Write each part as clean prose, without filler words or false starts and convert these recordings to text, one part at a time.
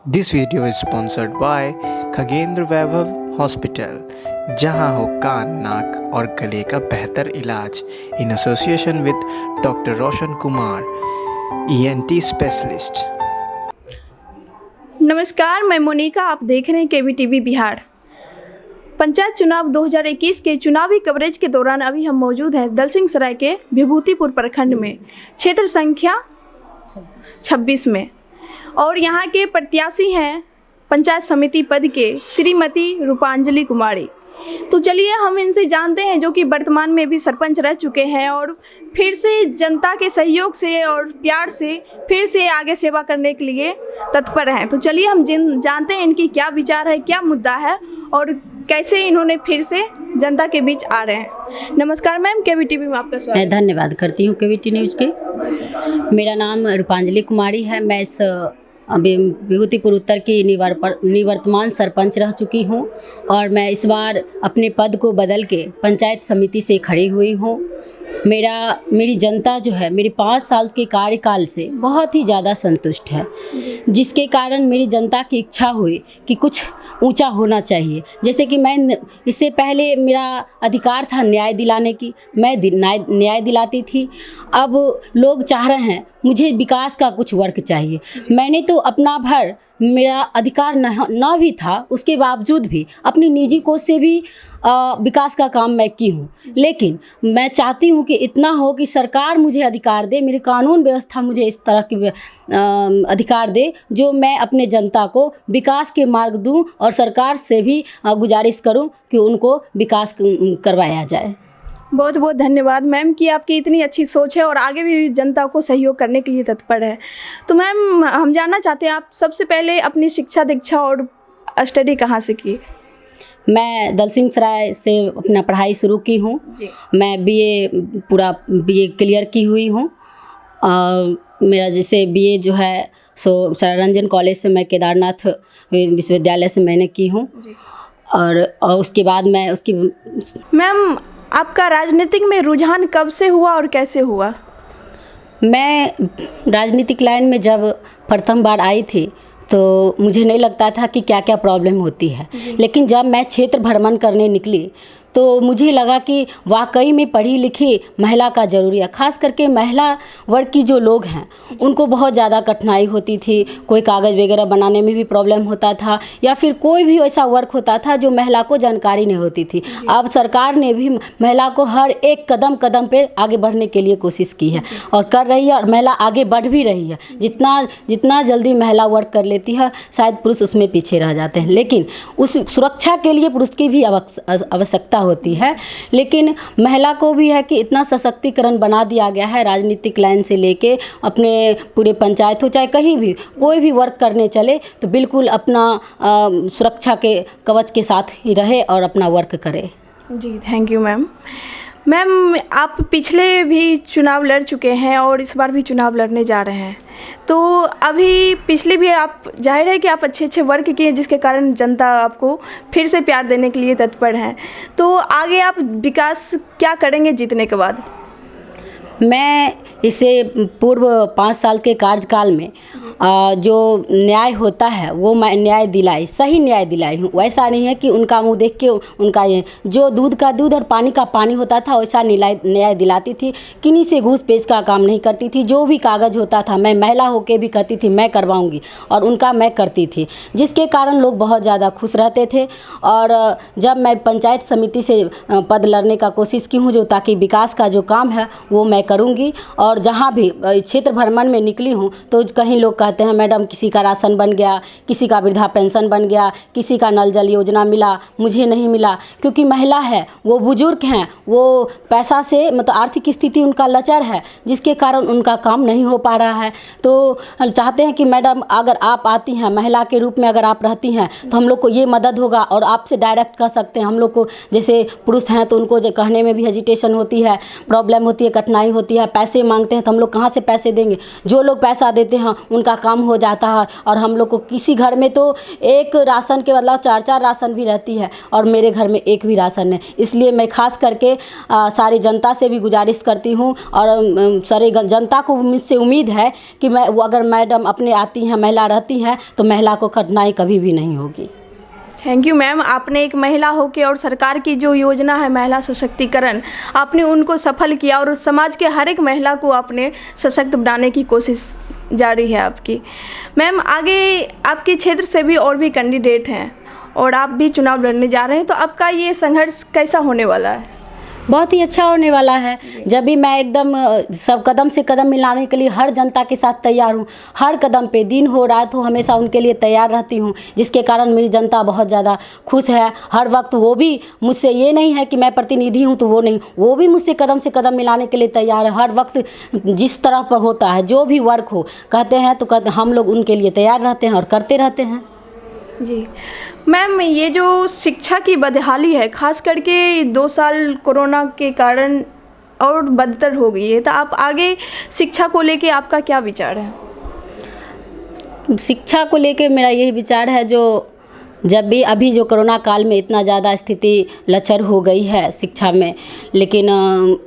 This video is sponsored by Khagendra Vaibhav hospital, जहां हो कान, नाक और गले का बेहतर इलाज in association with doctor Roshan Kumar, ENT specialist. नमस्कार, मैं मोनिका। आप देख रहे हैं KBTV बिहार। पंचायत चुनाव 2021 के चुनावी कवरेज के दौरान अभी हम मौजूद हैं दलसिंहसराय के विभूतिपुर प्रखंड में, क्षेत्र संख्या 26 में, और यहाँ के प्रत्याशी हैं पंचायत समिति पद के श्रीमती रूपांजलि कुमारी। तो चलिए हम इनसे जानते हैं, जो कि वर्तमान में भी सरपंच रह चुके हैं और फिर से जनता के सहयोग से और प्यार से फिर से आगे सेवा करने के लिए तत्पर हैं। तो चलिए हम जानते हैं इनकी क्या विचार है, क्या मुद्दा है और कैसे इन्होंने फिर से जनता के बीच आ रहे हैं। नमस्कार मैम, KBTV में आपका स्वागत है। मैं धन्यवाद करती हूँ KBT न्यूज़ के। मेरा नाम रूपांजलि कुमारी है। मैं इस विभूतिपुर उत्तर की निवर्तमान सरपंच रह चुकी हूँ और मैं इस बार अपने पद को बदल के पंचायत समिति से खड़ी हुई हूँ। मेरी जनता जो है मेरे 5 साल के कार्यकाल से बहुत ही ज़्यादा संतुष्ट है, जिसके कारण मेरी जनता की इच्छा हुई कि कुछ ऊंचा होना चाहिए। जैसे कि मैं इससे पहले मेरा अधिकार था न्याय दिलाने की, मैं न्याय दिलाती थी। अब लोग चाह रहे हैं मुझे विकास का कुछ वर्क चाहिए। मैंने तो अपना भर मेरा अधिकार न भी था, उसके बावजूद भी अपनी निजी कोष से भी विकास का काम मैं की हूँ। लेकिन मैं चाहती हूँ कि इतना हो कि सरकार मुझे अधिकार दे, मेरी कानून व्यवस्था मुझे इस तरह की अधिकार दे जो मैं अपने जनता को विकास के मार्ग दूँ और सरकार से भी गुजारिश करूँ कि उनको विकास करवाया जाए। बहुत बहुत धन्यवाद मैम कि आपकी इतनी अच्छी सोच है और आगे भी जनता को सहयोग करने के लिए तत्पर है। तो मैम हम जानना चाहते हैं, आप सबसे पहले अपनी शिक्षा दीक्षा और स्टडी कहाँ से की? मैं दलसिंहसराय से अपना पढ़ाई शुरू की हूँ। मैं पूरा BA क्लियर की हुई हूँ। मेरा जैसे BA जो है सो सररंजन कॉलेज से मैं केदारनाथ विश्वविद्यालय से मैंने की हूँ। और उसके बाद मैं मैम आपका राजनीतिक में रुझान कब से हुआ और कैसे हुआ? मैं राजनीतिक लाइन में जब प्रथम बार आई थी तो मुझे नहीं लगता था कि क्या क्या प्रॉब्लम होती है, लेकिन जब मैं क्षेत्र भ्रमण करने निकली तो मुझे लगा कि वाकई में पढ़ी लिखी महिला का ज़रूरी है। ख़ास करके महिला वर्ग की जो लोग हैं उनको बहुत ज़्यादा कठिनाई होती थी। कोई कागज़ वगैरह बनाने में भी प्रॉब्लम होता था, या फिर कोई भी ऐसा वर्क होता था जो महिला को जानकारी नहीं होती थी। अब सरकार ने भी महिला को हर एक कदम पे आगे बढ़ने के लिए कोशिश की है और कर रही है, और महिला आगे बढ़ भी रही है। जितना जल्दी महिला वर्क कर लेती है शायद पुरुष उसमें पीछे रह जाते हैं, लेकिन उस सुरक्षा के लिए पुरुष की भी आवश्यकता होती है। लेकिन महिला को भी है कि इतना सशक्तिकरण बना दिया गया है, राजनीतिक लाइन से लेके अपने पूरे पंचायत हो चाहे कहीं भी कोई भी वर्क करने चले तो बिल्कुल अपना सुरक्षा के कवच के साथ ही रहे और अपना वर्क करे। जी थैंक यू मैम। मैम आप पिछले भी चुनाव लड़ चुके हैं और इस बार भी चुनाव लड़ने जा रहे हैं, तो अभी पिछले भी आप जाहिर है कि आप अच्छे वर्क किए, जिसके कारण जनता आपको फिर से प्यार देने के लिए तत्पर है। तो आगे आप विकास क्या करेंगे जीतने के बाद? मैं इसे पूर्व 5 साल के कार्यकाल में जो न्याय होता है वो मैं सही न्याय दिलाई हूँ। वैसा नहीं है कि उनका मुंह देख के उनका ये जो दूध का दूध और पानी का पानी होता था वैसा न्याय दिलाती थी। किन्हीं से घूस पेच का काम नहीं करती थी। जो भी कागज़ होता था मैं महिला होके भी कहती थी मैं करवाऊँगी, और उनका मैं करती थी, जिसके कारण लोग बहुत ज़्यादा खुश रहते थे। और जब मैं पंचायत समिति से पद लड़ने का कोशिश की हूँ जो ताकि विकास का जो काम है वो मैं करूँगी। और जहाँ भी क्षेत्र भ्रमण में निकली हूँ तो कहीं लोग कहते हैं मैडम किसी का राशन बन गया, किसी का वृद्धा पेंशन बन गया, किसी का नल जल योजना मिला, मुझे नहीं मिला। क्योंकि महिला है, वो बुजुर्ग हैं, वो पैसा से मतलब आर्थिक स्थिति उनका लचर है, जिसके कारण उनका काम नहीं हो पा रहा है। तो चाहते हैं कि मैडम अगर आप आती हैं महिला के रूप में, अगर आप रहती हैं तो हम लोग को ये मदद होगा और आपसे डायरेक्ट कह सकते हैं। हम लोग को जैसे पुरुष हैं तो उनको कहने में भी हेजिटेशन होती है, प्रॉब्लम होती है, कठिनाई होती है, पैसे मांगते हैं तो हम लोग कहाँ से पैसे देंगे। जो लोग पैसा देते हैं उनका काम हो जाता है। और हम लोग को किसी घर में तो एक राशन के बदलाव 4-4 राशन भी रहती है, और मेरे घर में एक भी राशन है। इसलिए मैं खास करके सारी जनता से भी गुजारिश करती हूँ, और सारी जनता को मुझसे उम्मीद है कि मैं अगर मैडम अपने आती हैं, महिला रहती हैं, तो महिला को कठिनाई कभी भी नहीं होगी। थैंक यू मैम, आपने एक महिला होकर और सरकार की जो योजना है महिला सशक्तिकरण, आपने उनको सफल किया और समाज के हर एक महिला को आपने सशक्त बनाने की कोशिश जारी है आपकी। मैम, आगे आपके क्षेत्र से भी और भी कैंडिडेट हैं और आप भी चुनाव लड़ने जा रहे हैं, तो आपका ये संघर्ष कैसा होने वाला है? बहुत ही अच्छा होने वाला है। जब भी मैं एकदम सब कदम से कदम मिलाने के लिए हर जनता के साथ तैयार हूँ। हर कदम पे दिन हो रात हो हमेशा उनके लिए तैयार रहती हूँ, जिसके कारण मेरी जनता बहुत ज़्यादा खुश है। हर वक्त वो भी मुझसे, ये नहीं है कि मैं प्रतिनिधि हूँ तो वो नहीं, वो भी मुझसे कदम से कदम मिलाने के लिए तैयार है। हर वक्त जिस तरह पर होता है, जो भी वर्क हो कहते हैं तो कहते, हम लोग उनके लिए तैयार रहते हैं और करते रहते हैं। जी मैम, ये जो शिक्षा की बदहाली है, खास करके 2 साल कोरोना के कारण और बदतर हो गई है, तो आप आगे शिक्षा को लेके आपका क्या विचार है? शिक्षा को लेके मेरा यही विचार है, जो जब भी अभी जो कोरोना काल में इतना ज़्यादा स्थिति लचर हो गई है शिक्षा में, लेकिन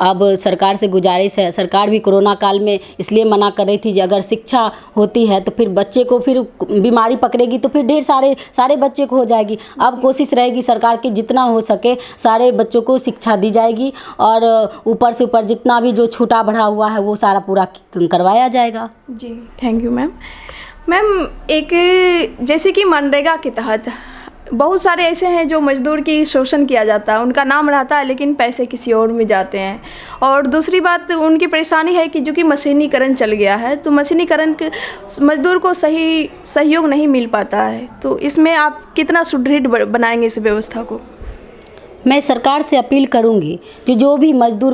अब सरकार से गुजारिश है। सरकार भी कोरोना काल में इसलिए मना कर रही थी कि अगर शिक्षा होती है तो फिर बच्चे को फिर बीमारी पकड़ेगी तो फिर ढेर सारे बच्चे को हो जाएगी। अब कोशिश रहेगी सरकार की जितना हो सके सारे बच्चों को शिक्षा दी जाएगी, और ऊपर से ऊपर जितना भी जो छूटा बढ़ा हुआ है वो सारा पूरा करवाया जाएगा। जी थैंक यू मैम। मैम, एक जैसे कि मनरेगा के तहत बहुत सारे ऐसे हैं जो मजदूर की शोषण किया जाता है, उनका नाम रहता है लेकिन पैसे किसी और में जाते हैं। और दूसरी बात उनकी परेशानी है कि जो कि मशीनीकरण चल गया है, तो मशीनीकरण के मजदूर को सही सहयोग नहीं मिल पाता है। तो इसमें आप कितना सुदृढ़ बनाएंगे इस व्यवस्था को? मैं सरकार से अपील करूंगी कि जो भी मजदूर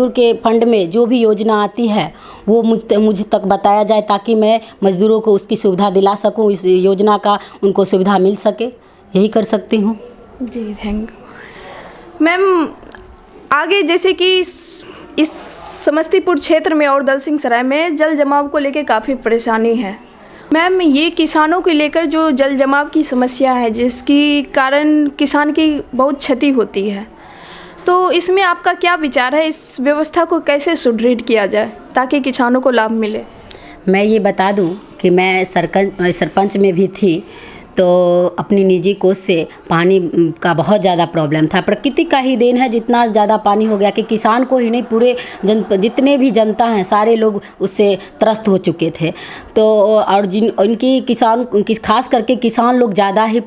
के फंड में जो भी योजना आती है वो मुझ तक बताया जाए, ताकि मैं मजदूरों को उसकी सुविधा दिला सकूं, इस योजना का उनको सुविधा मिल सके। यही कर सकती हूं। जी थैंक यू मैम। आगे जैसे कि इस समस्तीपुर क्षेत्र में और दलसिंहसराय में जल जमाव को लेकर काफ़ी परेशानी है। मैम, ये किसानों को लेकर जो जल जमाव की समस्या है, जिसकी कारण किसान की बहुत क्षति होती है, तो इसमें आपका क्या विचार है? इस व्यवस्था को कैसे सुदृढ़ किया जाए ताकि किसानों को लाभ मिले? मैं ये बता दूं कि मैं सरपंच में भी थी, तो अपनी निजी कोष से पानी का बहुत ज़्यादा प्रॉब्लम था। प्रकृति का ही देन है, जितना ज़्यादा पानी हो गया कि किसान को ही नहीं पूरे जितने भी जनता हैं सारे लोग उससे त्रस्त हो चुके थे। तो और उनकी खास करके किसान लोग ज़्यादा ही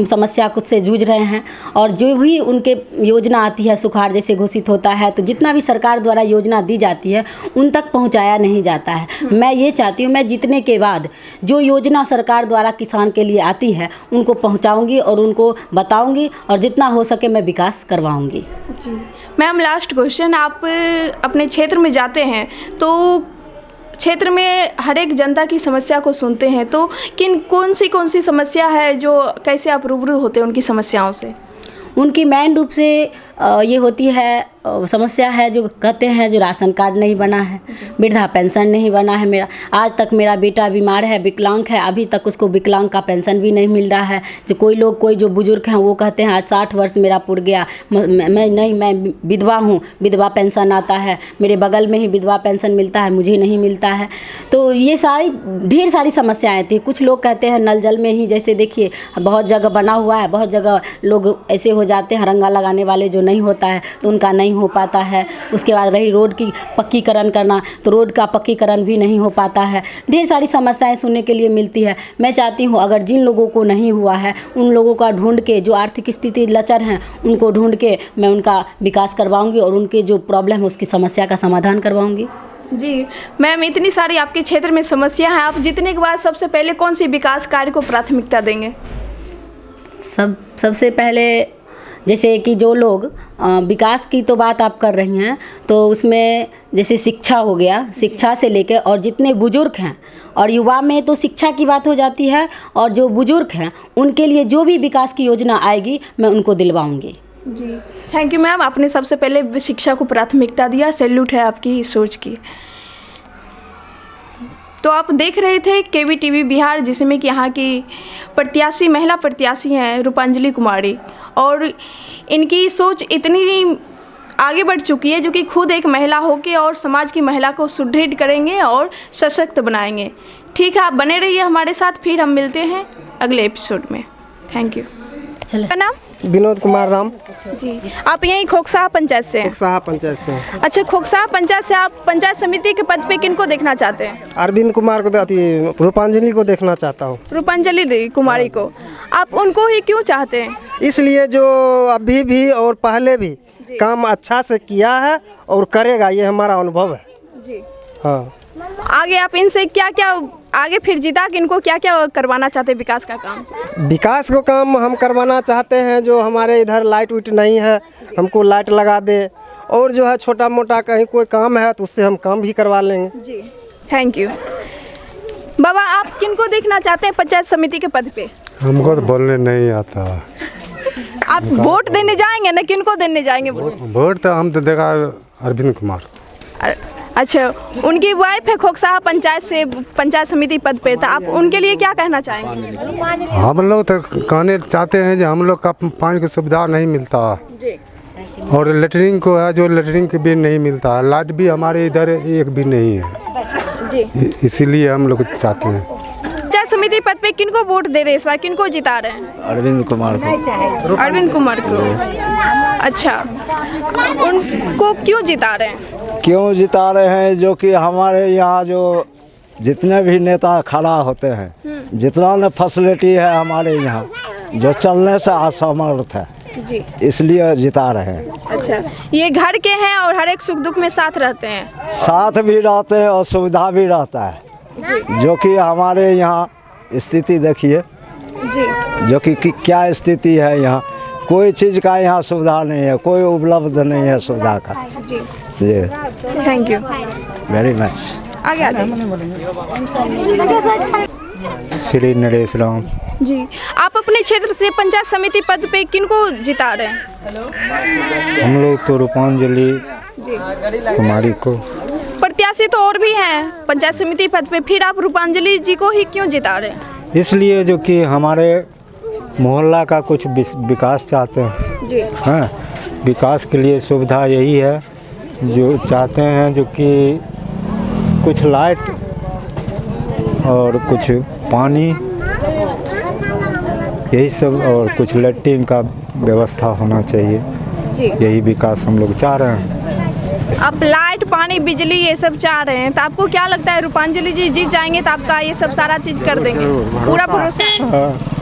समस्या से जूझ रहे हैं। और जो भी उनके योजना आती है, सुखाड़ जैसे घोषित होता है, तो जितना भी सरकार द्वारा योजना दी जाती है उन तक पहुँचाया नहीं जाता है। मैं ये चाहती हूँ, मैं जीतने के बाद जो योजना सरकार द्वारा किसान के लिए आती है उनको पहुंचाऊंगी और उनको बताऊंगी, और जितना हो सके मैं विकास करवाऊंगी। जी मैम, लास्ट क्वेश्चन, आप अपने क्षेत्र में जाते हैं तो क्षेत्र में हर एक जनता की समस्या को सुनते हैं, तो कौन सी समस्या है, जो कैसे आप रूबरू होते हैं उनकी समस्याओं से? उनकी मेन रूप से ये होती है, समस्या है जो कहते हैं जो राशन कार्ड नहीं बना है, वृद्धा पेंशन नहीं बना है। मेरा आज तक मेरा बेटा बीमार है, विकलांग है, अभी तक उसको विकलांग का पेंशन भी नहीं मिल रहा है। जो कोई जो बुजुर्ग हैं वो कहते हैं आज 60 वर्ष मेरा पुर गया, मैं विधवा हूँ, विधवा पेंशन आता है, मेरे बगल में ही विधवा पेंशन मिलता है, मुझे नहीं मिलता है। तो ये ढेर सारी समस्याएँ थी। कुछ लोग कहते हैं नल जल में ही, जैसे देखिए बहुत जगह बना हुआ है, बहुत जगह लोग ऐसे हो जाते हैं रंगा लगाने वाले, जो नहीं होता है तो उनका नहीं हो पाता है। उसके बाद रही रोड की पक्कीकरण करना, तो रोड का पक्कीकरण भी नहीं हो पाता है। ढेर सारी समस्याएं सुनने के लिए मिलती है। मैं चाहती हूं अगर जिन लोगों को नहीं हुआ है उन लोगों का ढूंढ के, जो आर्थिक स्थिति लचर हैं उनको ढूंढ के मैं उनका विकास करवाऊंगी और उनके जो प्रॉब्लम है उसकी समस्या का समाधान करवाऊंगी। जी मैम, इतनी सारी आपके क्षेत्र में समस्या हैं, आप जीतने के बाद सबसे पहले कौन सी विकास कार्य को प्राथमिकता देंगे? सबसे पहले जैसे कि जो लोग विकास की तो बात आप कर रही हैं, तो उसमें जैसे शिक्षा हो गया, शिक्षा से लेकर और जितने बुजुर्ग हैं और युवा में तो शिक्षा की बात हो जाती है, और जो बुजुर्ग हैं उनके लिए जो भी विकास की योजना आएगी मैं उनको दिलवाऊंगी। जी थैंक यू मैम, आपने सबसे पहले शिक्षा को प्राथमिकता दिया, सैल्यूट है आपकी सोच की। तो आप देख रहे थे KBTV बिहार, जिसमें कि यहाँ की प्रत्याशी, महिला प्रत्याशी हैं रूपांजलि कुमारी, और इनकी सोच इतनी आगे बढ़ चुकी है जो कि खुद एक महिला होके और समाज की महिला को सुदृढ़ करेंगे और सशक्त बनाएंगे। ठीक है, आप बने रहिए हमारे साथ, फिर हम मिलते हैं अगले एपिसोड में। Thank you. चलो। क्या नाम? विनोद कुमार राम। जी, आप यहीं खोकसाहा पंचायत से हैं? खोकसाहा पंचायत से। अच्छा, खोकसाहा पंचायत से आप पंचायत समिति के पद पे किनको देखना चाहते हैं? अरविंद कुमार को, रूपांजलि को देखना चाहता हूँ। रूपांजलि कुमारी को। आप उनको ही क्यों चाहते हैं? इसलिए जो अभी भी और पहले भी काम अच्छा से किया है और करेगा, ये हमारा अनुभव है जी। हाँ। आगे आप इनसे क्या क्या, आगे फिर जीता कि इनको क्या क्या करवाना चाहते हैं विकास का काम? विकास को काम हम करवाना चाहते हैं। जो हमारे इधर लाइट उइट नहीं है, हमको लाइट लगा दे, और जो है छोटा मोटा कहीं कोई काम है तो उससे हम काम भी करवा लेंगे। जी, थैंक यू। बाबा, आप किनको देखना चाहते हैं पंचायत समिति के पद पे? हमको तो बोलने नहीं आता। आप वोट देने जाएंगे ना, किनको देने जाएंगे वोट? वोट तो हम तो देखा अरविंद कुमार। अच्छा, उनकी वाइफ है खोकसाहा पंचायत से पंचायत समिति पद पे, तो आप उनके लिए क्या कहना चाहेंगे? हम लोग तो कहने चाहते हैं जो हम लोग का पानी की सुविधा नहीं मिलता, और लेटरिन को है जो लेटरिन के भी नहीं मिलता, लाइट भी हमारे इधर एक भी नहीं है, इसीलिए हम लोग चाहते हैं। पंचायत समिति पद पे किनको वोट दे रहे हैं इस बार, किनको जिता रहे हैं? अरविंद कुमार को। अरविंद कुमार को। अच्छा, उनको क्यों जिता रहे हैं? क्यों जिता रहे हैं? जो कि हमारे यहाँ जो जितने भी नेता खड़ा होते हैं, जितना न फैसिलिटी है हमारे यहाँ, जो चलने से असमर्थ है, जी, इसलिए जिता रहे हैं। अच्छा, ये घर के हैं और हर एक सुख दुख में साथ रहते हैं? साथ भी रहते हैं और सुविधा भी रहता है, जो कि हमारे यहाँ स्थिति देखिए जी, जो कि क्या स्थिति है यहाँ। कोई चीज़ का यहाँ सुविधा नहीं है, कोई उपलब्ध नहीं है सुविधा का। जी, जी, थैंक यू वेरी मच। आगे आ जाइए। श्री नरेश राम। जी, आप अपने क्षेत्र से पंचायत समिति पद पे किनको जिता रहे हैं? हम लोग तो रूपांजलि कुमारी को। प्रत्याशी तो और भी हैं पंचायत समिति पद पे, फिर आप रूपांजलि जी को ही क्यों जिता रहे हैं? इसलिए जो कि हमारे मोहल्ला का कुछ विकास चाहते हैं। जी, हाँ, विकास के लिए सुविधा यही है जो चाहते हैं, जो कि कुछ लाइट और कुछ पानी, यही सब, और कुछ लैट्रिन का व्यवस्था होना चाहिए। जी, यही विकास हम लोग चाह रहे हैं। आप लाइट, पानी, बिजली ये सब चाह रहे हैं, तो आपको क्या लगता है रूपांजलि जी जीत जाएंगे तो आपका ये सब सारा चीज़ कर देंगे? पूरा भरोसा है? हाँ।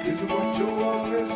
Is what you want is